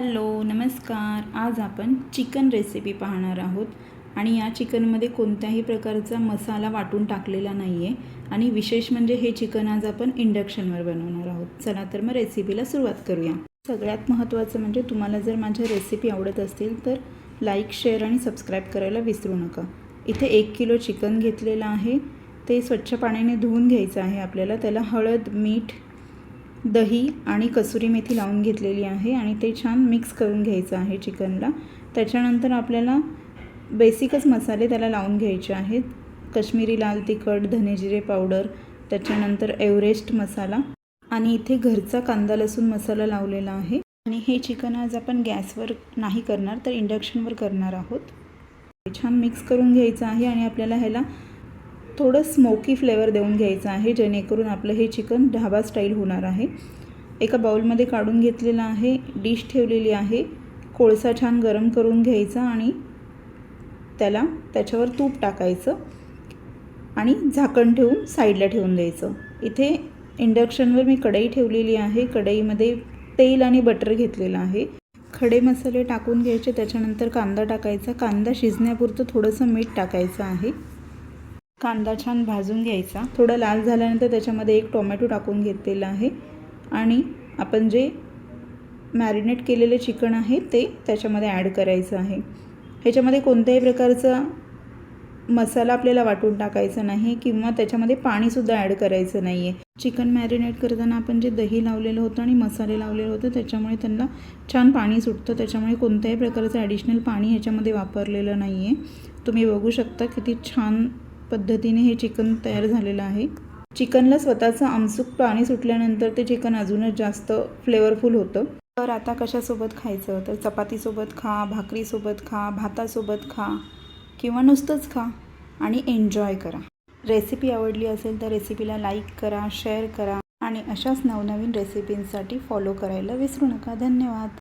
Hello नमस्कार। आज आपण चिकन रेसिपी पाहणार आहोत आणि या चिकनमध्ये कोणत्याही प्रकारचा मसाला वाटून टाकलेला नाही आहे आणि विशेष म्हणजे हे चिकन आज आपण इंडक्शनवर बनवणार आहोत। चला तर मग रेसिपीला सुरुवात करूया। सगळ्यात महत्त्वाचं म्हणजे तुम्हाला जर माझ्या रेसिपी आवडत असतील तर लाईक शेअर आणि सबस्क्राईब करायला विसरू नका। इथे 1 किलो चिकन घेतलेलं आहे, ते स्वच्छ पाण्याने धुवून घ्यायचं आहे आपल्याला। त्याला हळद मीठ दही आणि कसुरी मेथी लावून घेतलेली आहे आणि ते छान मिक्स करून घ्यायचं आहे चिकनला। त्याच्यानंतर आपल्याला बेसिकच मसाले त्याला लावून घ्यायचे आहेत। काश्मीरी लाल तिखट, धने जिरे पावडर, त्याच्यानंतर एव्हरेस्ट मसाला आणि इथे घरचा कांदा लसूण मसाला लावलेला आहे। आणि हे चिकन आज आपण गॅसवर नाही करणार तर इंडक्शनवर करणार आहोत। छान मिक्स करून घ्यायचं आहे आणि आपल्याला ह्याला थोडं स्मोकी फ्लेवर देऊन घ्यायचं आहे, जेणेकरून आपलं हे चिकन ढाबा स्टाईल होणार आहे। एका बाउलमध्ये काढून घेतलेला आहे, डिश ठेवलेली आहे। कोळसा छान गरम करून घ्यायचा आणि त्याच्यावर तूप टाकायचं आणि झाकण ठेवून साईडला ठेवून द्यायचं। इथे इंडक्शनवर मी कढई ठेवलेली आहे। कढईमध्ये तेल आणि बटर घेतलेलं आहे। खडे मसाले टाकून घ्यायचे, त्याच्यानंतर कांदा टाकायचा। कांदा शिजण्यापुरतं थोडंसं मीठ टाकायचं आहे। कांदा छान भाजून घ्यायचा। थोडं लाल झाल्यानंतर त्याच्यामध्ये 1 टोमॅटो टाकून घेतलेला आहे आणि आपण जे मॅरिनेट केलेले चिकन आहे ते त्याच्यामध्ये ॲड करायचं आहे। ह्याच्यामध्ये कोणत्याही प्रकारचा मसाला आपल्याला वाटून टाकायचा नाही किंवा त्याच्यामध्ये पाणीसुद्धा ॲड करायचं नाही आहे। चिकन मॅरिनेट करताना आपण जे दही लावलेलं होतं आणि मसाले लावलेले होते त्याच्यामुळे त्यांना छान पाणी सुटतं, त्याच्यामुळे कोणत्याही प्रकारचं ॲडिशनल पाणी ह्याच्यामध्ये वापरलेलं नाही आहे। तुम्ही बघू शकता किती छान पद्धतीने हे चिकन तयार झालेलं आहे। चिकनला स्वतःचं आमसूक पाणी सुटल्यानंतर ते चिकन अजूनच जास्त फ्लेवरफुल होतं। तर आता कशासोबत खायचं, तर चपातीसोबत खा, भाकरीसोबत खा, भातासोबत खा किंवा नुसतंच खा आणि एन्जॉय करा। रेसिपी आवडली असेल तर रेसिपीला लाईक करा, शेअर करा आणि अशाच नवनवीन रेसिपींसाठी फॉलो करायला विसरू नका। धन्यवाद।